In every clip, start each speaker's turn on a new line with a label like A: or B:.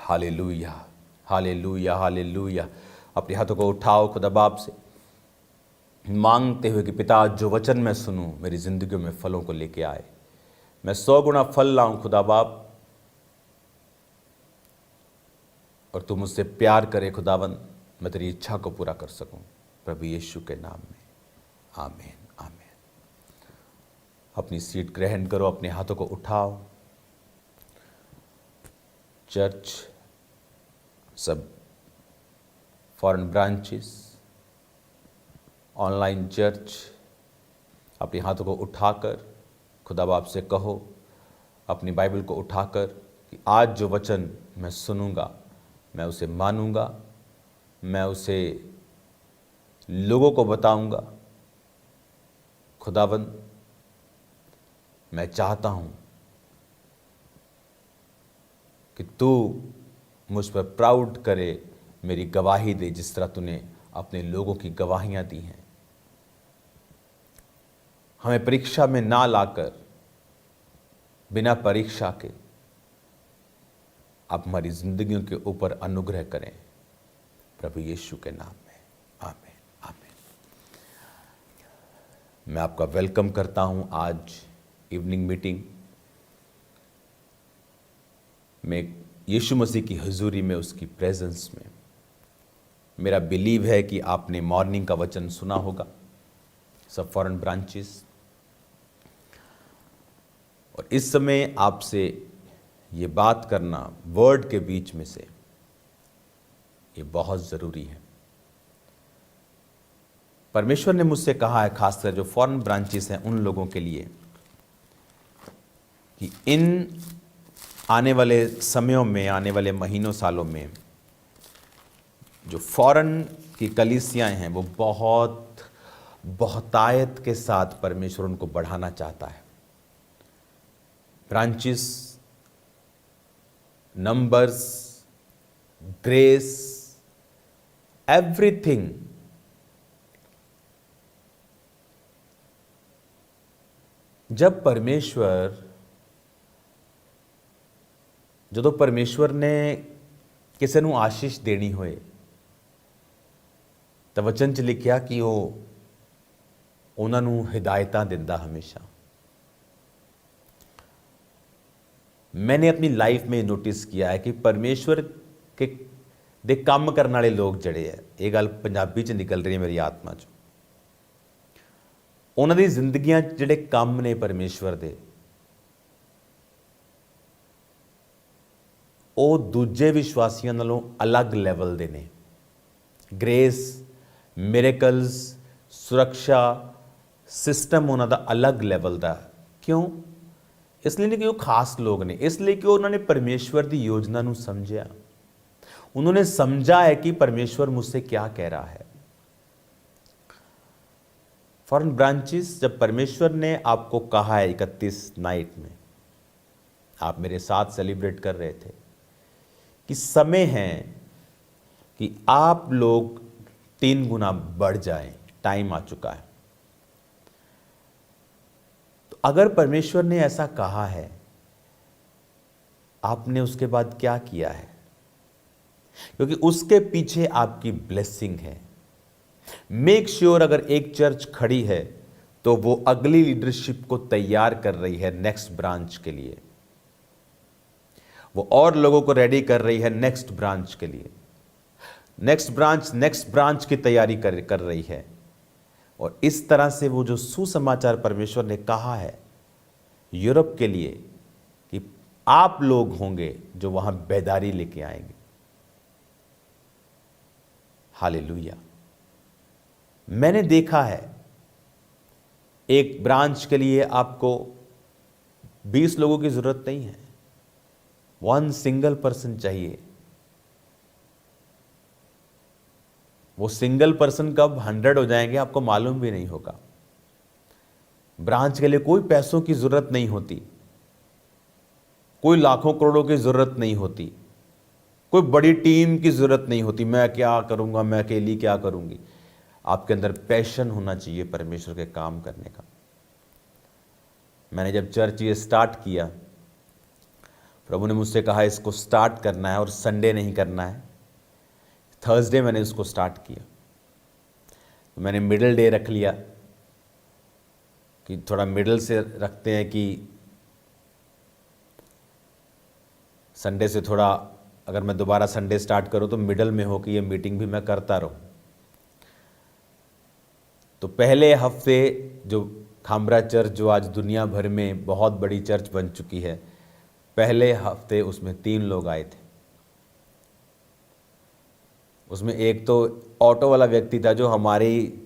A: Hallelujah, hallelujah, hallelujah. अपने हाथों को उठाओ खुदा बाप से, मांगते हुए कि पिता जो वचन मैं सुनूं मेरी जिंदगी में फलों को लेके आए। मैं 100 गुना फल लाऊं खुदा बाप, और तू मुझसे प्यार करे खुदावंद, मैं तेरी इच्छा को पूरा कर सकूं। प्रभु यीशु के नाम में आमीन, आमीन। अपनी सीट ग्रहण करो, अपने हाथों को उठाओ। चर्च, सब फॉरेन ब्रांचेस, ऑनलाइन चर्च, अपने हाथों को उठाकर खुदा बाप से कहो, अपनी बाइबल को उठाकर कि आज जो वचन मैं सुनूंगा मैं उसे मानूंगा, मैं उसे लोगों को बताऊंगा। खुदावंद, मैं चाहता हूं कि तू मुझ पर प्राउड करे, मेरी गवाही दे जिस तरह तूने अपने लोगों की गवाहियां दी हैं। हमें परीक्षा में ना लाकर बिना परीक्षा के आप हमारी जिंदगियों के ऊपर अनुग्रह करें, प्रभु यीशु के नाम में आमीन, आमीन। मैं आपका वेलकम करता हूं आज इवनिंग मीटिंग में, यीशु मसीह की हुजूरी में, उसकी प्रेजेंस में। मेरा बिलीव है कि आपने मॉर्निंग का वचन सुना होगा, सब फॉरेन ब्रांचेस, और इस समय आपसे ये बात करना वर्ड के बीच में से ये बहुत ज़रूरी है। परमेश्वर ने मुझसे कहा है, खासकर जो फॉरेन ब्रांचेस हैं उन लोगों के लिए, कि इन आने वाले समयों में, आने वाले महीनों सालों में जो फॉरेन की कलीसियाँ हैं वो बहुतायत के साथ परमेश्वर उनको बढ़ाना चाहता है। ब्रांचेस, नंबर्स, ग्रेस, एवरीथिंग जब परमेश्वर ने किसी ਨੂੰ आशीष देनी होए ਤਾਂ वचन 'ਚ लिखिया कि ਉਹ ਉਹਨਾਂ ਨੂੰ हिदायतां ਦਿੰਦਾ हमेशा। मैंने अपनी लाइफ में नोटिस किया है कि परमेश्वर के दे काम करने वाले लोग जड़े है, ये गल पंजाबी च निकल रही है मेरी आत्मा चो, उन्हां दी जिंदगियां जिहड़े काम ने परमेश्वर दे, ਉਹ दूजे विश्वासियों नालों अलग लैवल दे ने। ग्रेस, मिरेकल्स, सुरक्षा सिस्टम उन्हां दा अलग लैवल दा। क्यों? इसलिए नहीं कि वो खास लोग ने, इसलिए कि उन्होंने परमेश्वर की योजना नूं समझा। उन्होंने समझा है कि परमेश्वर मुझसे क्या कह रहा है। फॉरेन ब्रांचेस, जब परमेश्वर ने आपको कहा है 31 नाइट में, आप मेरे साथ सेलिब्रेट कर रहे थे कि समय है कि आप लोग 3 गुना बढ़ जाएं, टाइम आ चुका है। तो अगर परमेश्वर ने ऐसा कहा है, आपने उसके बाद क्या किया है? क्योंकि उसके पीछे आपकी ब्लेसिंग है। मेक श्योर अगर एक चर्च खड़ी है तो वो अगली लीडरशिप को तैयार कर रही है नेक्स्ट ब्रांच के लिए, वो और लोगों को रेडी कर रही है नेक्स्ट ब्रांच के लिए। नेक्स्ट ब्रांच की तैयारी कर रही है। और इस तरह से वो जो सुसमाचार परमेश्वर ने कहा है यूरोप के लिए कि आप लोग होंगे जो वहां बेदारी लेके आएंगे। हालेलुया। मैंने देखा है एक ब्रांच के लिए आपको 20 लोगों की जरूरत नहीं है, 1 सिंगल पर्सन चाहिए। वो सिंगल पर्सन कब 100 हो जाएंगे आपको मालूम भी नहीं होगा। ब्रांच के लिए कोई पैसों की जरूरत नहीं होती, कोई लाखों करोड़ों की जरूरत नहीं होती, कोई बड़ी टीम की जरूरत नहीं होती। मैं क्या करूंगा, मैं अकेली क्या करूंगी। आपके अंदर पैशन होना चाहिए परमेश्वर के काम करने का। मैंने जब चर्च ये स्टार्ट किया प्रभु ने मुझसे कहा इसको स्टार्ट करना है और संडे नहीं करना है। थर्सडे मैंने इसको स्टार्ट किया। तो मैंने मिडिल डे रख लिया कि थोड़ा मिडिल से रखते हैं कि संडे से थोड़ा, अगर मैं दोबारा संडे स्टार्ट करूं तो मिडिल में हो कि ये मीटिंग भी मैं करता रहूं। तो पहले हफ्ते जो खामरा चर्च, जो आज दुनिया भर में बहुत बड़ी चर्च बन चुकी है, पहले हफ्ते उसमें 3 लोग आए थे। उसमें एक तो ऑटो वाला व्यक्ति था जो हमारी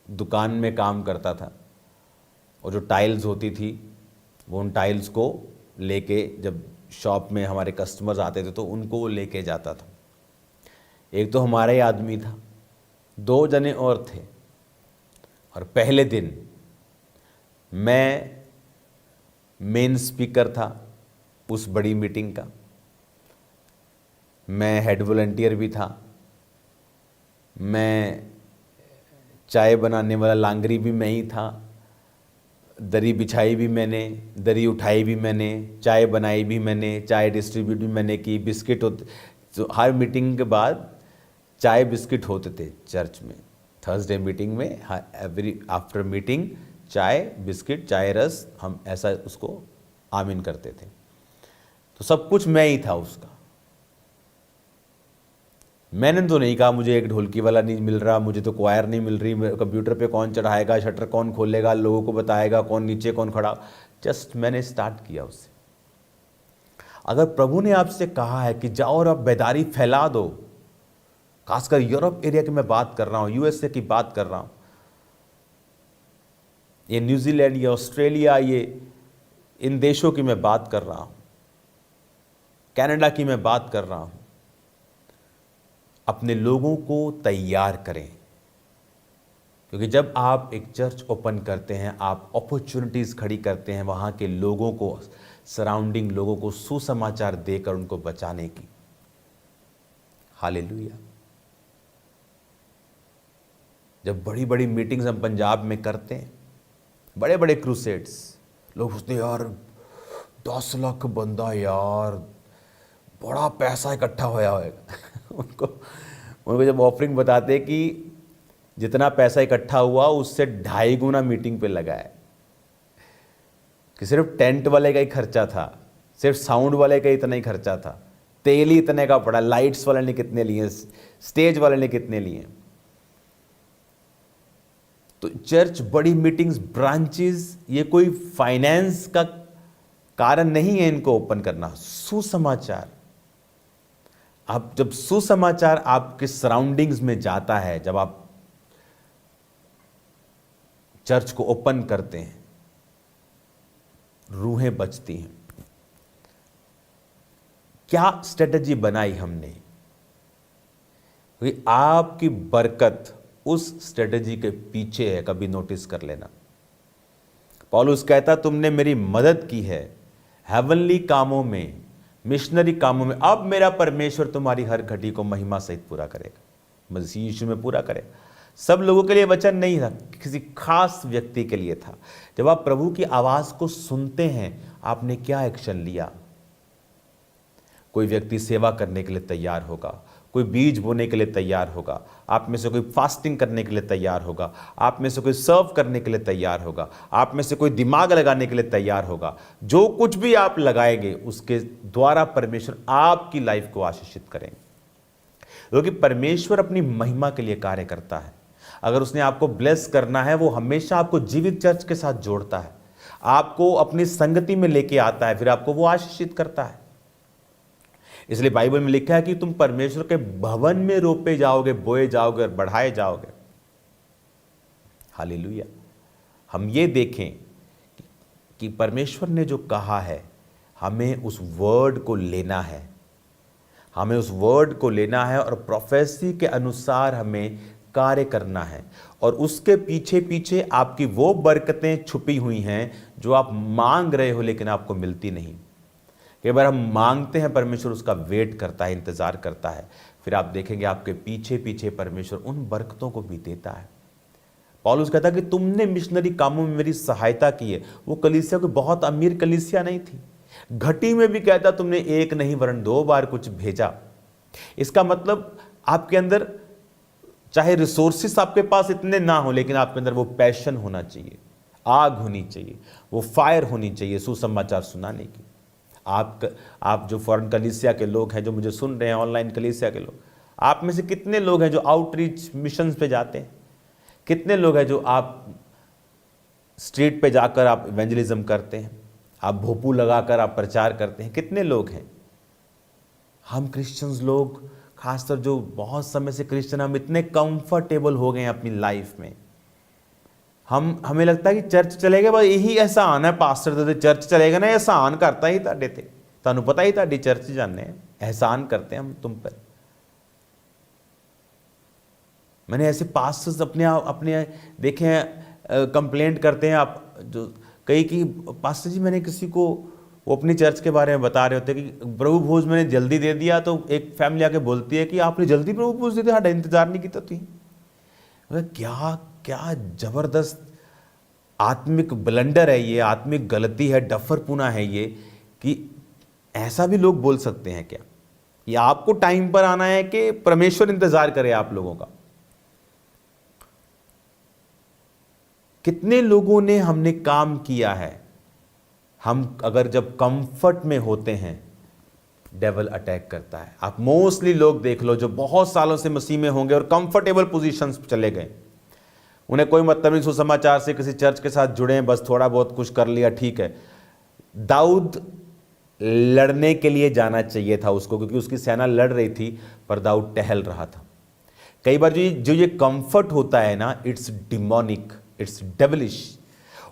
A: दुकान में काम करता था, और जो टाइल्स होती थी वो उन टाइल्स को लेके, जब शॉप में हमारे कस्टमर्स आते थे तो उनको वो लेके जाता था। एक तो हमारा ही आदमी था, 2 जने और थे। और पहले दिन मैं मेन स्पीकर था उस बड़ी मीटिंग का, मैं हेड वॉलंटियर भी था, मैं चाय बनाने वाला लांगरी भी मैं ही था, दरी बिछाई भी मैंने, दरी उठाई भी मैंने, चाय बनाई भी मैंने, चाय डिस्ट्रीब्यूट भी मैंने की, बिस्किट होते। तो हर मीटिंग के बाद चाय बिस्किट होते थे चर्च में। थर्सडे मीटिंग में एवरी आफ्टर मीटिंग चाय बिस्किट, चाय रस, हम ऐसा उसको आमीन करते थे। तो सब कुछ मैं ही था उसका। मैंने तो नहीं कहा मुझे एक ढोलकी वाला नहीं मिल रहा, मुझे तो क्वायर नहीं मिल रही, कंप्यूटर पे कौन चढ़ाएगा, शटर कौन खोलेगा, लोगों को बताएगा, कौन नीचे कौन खड़ा। जस्ट मैंने स्टार्ट किया उससे। अगर प्रभु ने आपसे कहा है कि जाओ और आप बेदारी फैला दो, खासकर यूरोप एरिया की मैं बात कर रहा हूं, यूएसए की बात कर रहा हूं, ये न्यूजीलैंड, ये ऑस्ट्रेलिया, ये इन देशों की मैं बात कर रहा हूं, कनाडा की मैं बात कर रहा हूं, अपने लोगों को तैयार करें। क्योंकि जब आप एक चर्च ओपन करते हैं, आप अपॉर्चुनिटीज खड़ी करते हैं वहां के लोगों को, सराउंडिंग लोगों को सुसमाचार देकर उनको बचाने की। हालेलुया। जब बड़ी बड़ी मीटिंग्स हम पंजाब में करते हैं, बड़े बड़े क्रूसेड्स, लोग सोचते हैं यार 10 लाख बंदा, यार बड़ा पैसा इकट्ठा होया होगा। उनको जब ऑफरिंग बताते कि जितना पैसा इकट्ठा हुआ उससे 2.5 गुना मीटिंग पे लगा है, कि सिर्फ टेंट वाले का ही खर्चा था, सिर्फ साउंड वाले का इतना ही खर्चा था, तेल ही इतने का पड़ा, लाइट्स वाले ने कितने लिए, स्टेज वाले ने कितने लिए। तो चर्च, बड़ी मीटिंग्स, ब्रांचेस, ये कोई फाइनेंस का कारण नहीं है इनको ओपन करना। सुसमाचार, आप जब सुसमाचार आपके सराउंडिंग्स में जाता है, जब आप चर्च को ओपन करते हैं, रूहें बचती हैं। क्या स्ट्रेटजी बनाई हमने? क्योंकि आपकी बरकत उस स्ट्रेटजी के पीछे है, कभी नोटिस कर लेना। पौलुस कहता तुमने मेरी मदद की है हेवनली कामों में, मिशनरी कामों में, अब मेरा परमेश्वर तुम्हारी हर घटी को महिमा सहित पूरा करेगा। मसीह यीशु में पूरा करेगा। सब लोगों के लिए वचन नहीं था, किसी खास व्यक्ति के लिए था। जब आप प्रभु की आवाज को सुनते हैं, आपने क्या एक्शन लिया? कोई व्यक्ति सेवा करने के लिए तैयार होगा, कोई बीज बोने के लिए तैयार होगा, आप में से कोई फास्टिंग करने के लिए तैयार होगा, आप में से कोई सर्व करने के लिए तैयार होगा, आप में से कोई दिमाग लगाने के लिए तैयार होगा। जो कुछ भी आप लगाएंगे उसके द्वारा परमेश्वर आपकी लाइफ को आशीषित करेंगे, क्योंकि परमेश्वर अपनी महिमा के लिए कार्य करता है। अगर उसने आपको ब्लेस करना है, वो हमेशा आपको जीवित चर्च के साथ जोड़ता है, आपको अपनी संगति में लेके आता है, फिर आपको वो आशीषित करता है। इसलिए बाइबल में लिखा है कि तुम परमेश्वर के भवन में रोपे जाओगे, बोए जाओगे और बढ़ाए जाओगे। हालेलुया। हम ये देखें कि परमेश्वर ने जो कहा है, हमें उस वर्ड को लेना है, हमें उस वर्ड को लेना है और प्रोफेसी के अनुसार हमें कार्य करना है। और उसके पीछे पीछे आपकी वो बरकतें छुपी हुई हैं जो आप मांग रहे हो लेकिन आपको मिलती नहीं। कई बार हम मांगते हैं, परमेश्वर उसका वेट करता है, इंतजार करता है, फिर आप देखेंगे आपके पीछे पीछे परमेश्वर उन बरकतों को भी देता है। पौलुस कहता कि तुमने मिशनरी कामों में मेरी सहायता की है। वो कलीसिया कोई बहुत अमीर कलीसिया नहीं थी, घटी में भी कहता तुमने एक नहीं वरन 2 बार कुछ भेजा। इसका मतलब आपके अंदर चाहे रिसोर्सेस आपके पास इतने ना हो, लेकिन आपके अंदर वो पैशन होना चाहिए, आग होनी चाहिए, वो फायर होनी चाहिए सुसमाचार सुनाने की। आप जो फॉरेन कलीसिया के लोग हैं, जो मुझे सुन रहे हैं, ऑनलाइन कलीसिया के लोग, आप में से कितने लोग हैं जो आउटरीच मिशंस पे जाते हैं? कितने लोग हैं जो आप स्ट्रीट पे जाकर आप इवेंजलिज्म करते हैं, आप भोपू लगाकर आप प्रचार करते हैं? कितने लोग हैं? हम क्रिश्चियंस लोग, खासकर जो बहुत समय से क्रिश्चियन, हम इतने कंफर्टेबल हो गए हैं अपनी लाइफ में। हमें लगता है कि चर्च चलेगा बस यही एहसान है, पास्टर तो चर्च चलेगा ना, एहसान करता ही ताडे ते, तुहानू पता ही ताडी चर्च जाने एहसान करते हैं हम तुम पर। मैंने ऐसे पास्टर्स अपने देखे हैं, कंप्लेंट करते हैं आप जो कई कि पास्टर जी मैंने किसी को, वो अपनी चर्च के बारे में बता रहे होते कि प्रभु भोज मैंने जल्दी दे दिया, तो एक फैमिली आके बोलती है कि आपने जल्दी प्रभु भोज दे दिया, साडा इंतजार नहीं किया तुसीं। क्या क्या जबरदस्त आत्मिक ब्लंडर है ये, आत्मिक गलती है, डफरपुना है ये, कि ऐसा भी लोग बोल सकते हैं क्या? ये आपको टाइम पर आना है कि परमेश्वर इंतजार करे आप लोगों का? कितने लोगों ने हमने काम किया है, हम अगर जब कंफर्ट में होते हैं डेविल अटैक करता है। आप मोस्टली लोग देख लो जो बहुत सालों से मसीह में होंगे और कंफर्टेबल पोजीशंस पे चले गए, उन्हें कोई मतलब नहीं सुसमाचार से, किसी चर्च के साथ जुड़े हैं, बस थोड़ा बहुत कुछ कर लिया, ठीक है। दाऊद लड़ने के लिए जाना चाहिए था उसको, क्योंकि उसकी सेना लड़ रही थी, पर दाऊद टहल रहा था। कई बार जो ये कंफर्ट होता है ना, इट्स डिमोनिक, इट्स डेविलिश।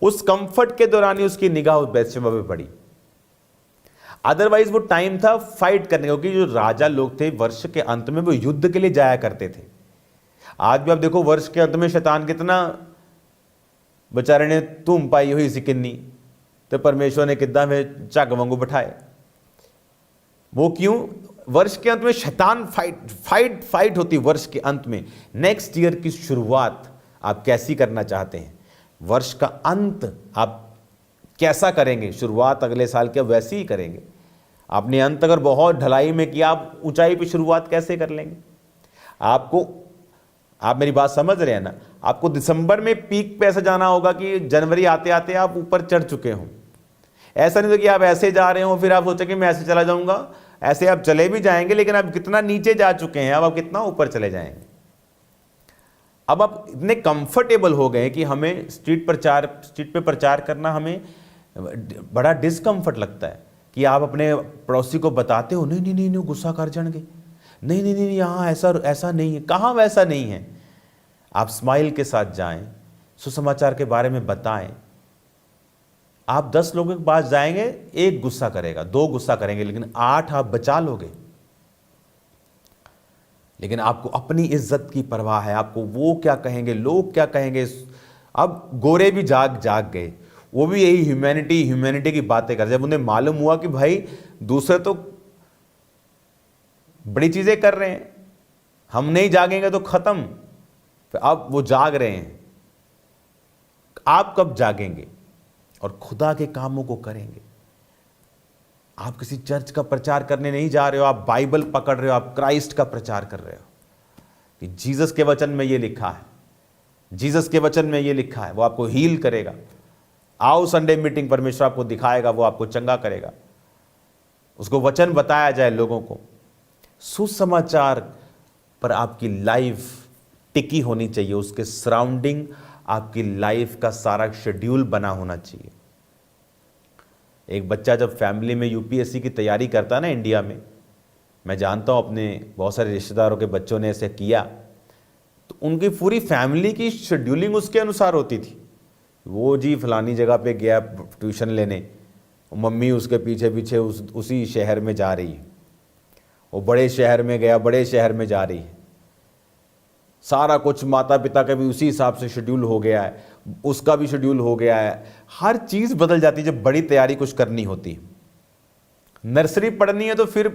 A: उस कंफर्ट के दौरान ही उसकी निगाह उस बैतशेबा पे पड़ी, अदरवाइज वो टाइम था फाइट करने का, क्योंकि जो राजा लोग थे वर्ष के अंत में वो युद्ध के लिए जाया करते थे। आज भी आप देखो वर्ष के अंत में शैतान कितना बेचारे ने धूम पाई हुई सी किन्नी, तो परमेश्वर ने किद्दां में झग वांगू बिठाए। वो क्यों? वर्ष के अंत में शैतान फाइट होती वर्ष के अंत में। नेक्स्ट ईयर की शुरुआत आप कैसी करना चाहते हैं? वर्ष का अंत आप कैसा करेंगे? शुरुआत अगले साल के वैसे ही करेंगे। आपने अंत अगर बहुत ढलाई में किया, आप ऊंचाई पे शुरुआत कैसे कर लेंगे? आप मेरी बात समझ रहे हैं ना? आपको दिसंबर में पीक पे ऐसा जाना होगा कि जनवरी आते आते आप ऊपर चढ़ चुके हों। ऐसा नहीं तो कि आप ऐसे जा रहे हो फिर आप सोचें कि मैं ऐसे चला जाऊंगा। ऐसे आप चले भी जाएंगे, लेकिन आप कितना नीचे जा चुके हैं, अब आप कितना ऊपर चले जाएंगे। अब आप इतने कंफर्टेबल हो गए कि हमें स्ट्रीट पे प्रचार करना हमें बड़ा डिस्कम्फर्ट लगता है। कि आप अपने पड़ोसी को बताते हो, नहीं नहीं नहीं नहीं गुस्सा कर जाएंगे, नहीं नहीं नहीं यहाँ ऐसा नहीं है। कहाँ वैसा नहीं है? आप स्माइल के साथ जाएं, सुसमाचार के बारे में बताएं। आप 10 लोगों के पास जाएंगे, 1 गुस्सा करेगा, 2 गुस्सा करेंगे, लेकिन 8 आप बचा लोगे। लेकिन आपको अपनी इज्जत की परवाह है, आपको वो क्या कहेंगे, लोग क्या कहेंगे। अब गोरे भी जाग गए, वो भी यही ह्यूमैनिटी की बातें कर। जब उन्हें मालूम हुआ कि भाई दूसरे तो बड़ी चीजें कर रहे हैं, हम नहीं जागेंगे तो खत्म, तो अब वो जाग रहे हैं। आप कब जागेंगे और खुदा के कामों को करेंगे? आप किसी चर्च का प्रचार करने नहीं जा रहे हो, आप बाइबल पकड़ रहे हो, आप क्राइस्ट का प्रचार कर रहे हो कि जीसस के वचन में ये लिखा है, जीसस के वचन में ये लिखा है, वो आपको हील करेगा। आओ संडे मीटिंग, परमेश्वर आपको दिखाएगा, वो आपको चंगा करेगा। उसको वचन बताया जाए लोगों को। सुसमाचार पर आपकी लाइफ टिकी होनी चाहिए, उसके सराउंडिंग आपकी लाइफ का सारा शेड्यूल बना होना चाहिए। एक बच्चा जब फैमिली में यूपीएससी की तैयारी करता है ना इंडिया में, मैं जानता हूँ अपने बहुत सारे रिश्तेदारों के बच्चों ने ऐसे किया, तो उनकी पूरी फैमिली की शेड्यूलिंग उसके अनुसार होती थी। वो जी फलानी जगह पे गया ट्यूशन लेने, मम्मी उसके पीछे पीछे उसी शहर में जा रही है। वो बड़े शहर में गया, बड़े शहर में जा रही है। सारा कुछ माता पिता का भी उसी हिसाब से शेड्यूल हो गया है, उसका भी शेड्यूल हो गया है। हर चीज़ बदल जाती है जब बड़ी तैयारी कुछ करनी होती है। नर्सरी पढ़नी है तो फिर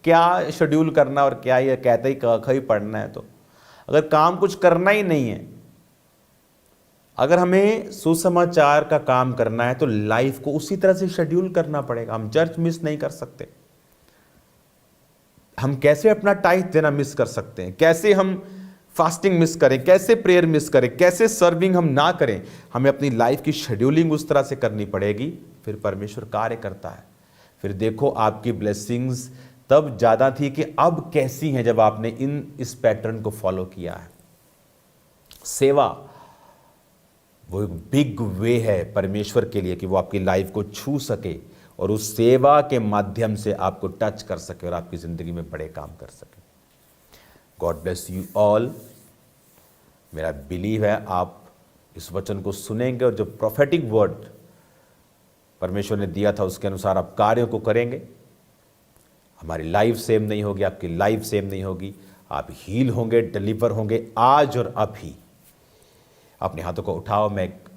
A: क्या शेड्यूल करना, और क्या ये कहते ही क ख ही पढ़ना है। तो अगर काम कुछ करना ही नहीं है, अगर हमें सुसमाचार का काम करना है तो लाइफ को उसी तरह से शेड्यूल करना पड़ेगा। हम चर्च मिस नहीं कर सकते। हम कैसे अपना टाइथ देना मिस कर सकते हैं? कैसे हम फास्टिंग मिस करें? कैसे प्रेयर मिस करें? कैसे सर्विंग हम ना करें? हमें अपनी लाइफ की शेड्यूलिंग उस तरह से करनी पड़ेगी, फिर परमेश्वर कार्य करता है। फिर देखो आपकी ब्लेसिंग्स तब ज़्यादा थी कि अब कैसी हैं जब आपने इस पैटर्न को फॉलो किया है। सेवा वो एक बिग वे है परमेश्वर के लिए कि वो आपकी लाइफ को छू सके और उस सेवा के माध्यम से आपको टच कर सके और आपकी ज़िंदगी में बड़े काम कर सके। God bless you all. मेरा बिलीव है आप इस वचन को सुनेंगे और जो प्रोफेटिक वर्ड परमेश्वर ने दिया था उसके अनुसार आप कार्यों को करेंगे। हमारी लाइफ सेम नहीं होगी, आपकी लाइफ सेम नहीं होगी। आप हील होंगे, डिलीवर होंगे आज और अब ही। अपने हाथों को उठाओ। मैं एक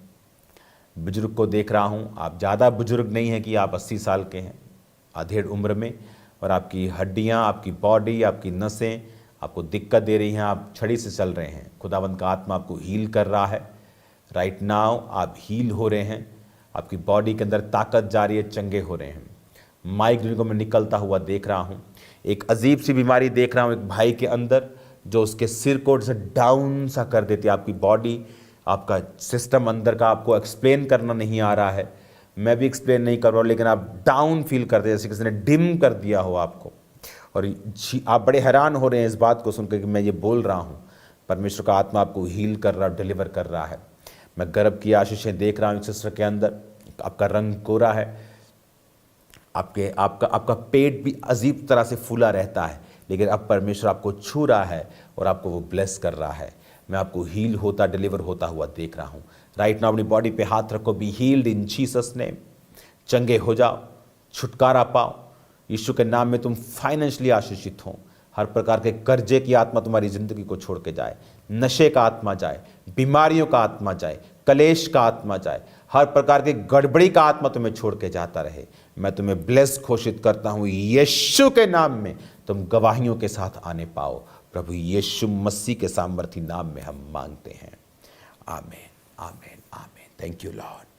A: बुजुर्ग को देख रहा हूँ। आप ज़्यादा बुजुर्ग नहीं हैं कि आप 80 साल के हैं, अधेड़ उम्र में, और आपकी हड्डियाँ, आपकी बॉडी, आपकी नसें आपको दिक्कत दे रही हैं। आप छड़ी से चल रहे हैं। खुदावंद का आत्मा आपको हील कर रहा है। राइट नाउ आप हील हो रहे हैं। आपकी बॉडी के अंदर ताकत जा रही है, चंगे हो रहे हैं। माइग्रेन को मैं निकलता हुआ देख रहा हूँ। एक अजीब सी बीमारी देख रहा हूँ एक भाई के अंदर, जो उसके सिर को से डाउन सा कर देती है। आपकी बॉडी, आपका सिस्टम अंदर का आपको एक्सप्लेन करना नहीं आ रहा है। मैं भी एक्सप्लेन नहीं कर रहा हूँ, लेकिन आप डाउन फील करते हैं, जैसे किसी ने डिम कर दिया हो आपको। और आप बड़े हैरान हो रहे हैं इस बात को सुनकर कि मैं ये बोल रहा हूँ। परमेश्वर का आत्मा आपको हील कर रहा है, डिलीवर कर रहा है। मैं गर्भ की आशीषें देख रहा हूँ सिस्टर के अंदर। आपका रंग गोरा है। आपका पेट भी अजीब तरह से फूला रहता है, लेकिन अब परमेश्वर आपको छू रहा है और आपको वो ब्लेस कर रहा है। मैं आपको हील होता, डिलीवर होता हुआ देख रहा हूँ। राइट नाउ अपनी बॉडी पे हाथ रखो। Be healed in Jesus name. चंगे हो जाओ, छुटकारा पाओ। यीशु के नाम में तुम फाइनेंशियली आशीषित हो। हर प्रकार के कर्जे की आत्मा तुम्हारी जिंदगी को छोड़ के जाए। नशे का आत्मा जाए, बीमारियों का आत्मा जाए, कलेश का आत्मा जाए, हर प्रकार के गड़बड़ी का आत्मा तुम्हें छोड़ के जाता रहे। मैं तुम्हें ब्लेस घोषित करता हूँ यीशु के नाम में। तुम गवाहियों के साथ आने पाओ। प्रभु यीशु मसीह के सामर्थी नाम में हम मांगते हैं। आमीन, आमीन, आमीन। Thank you Lord.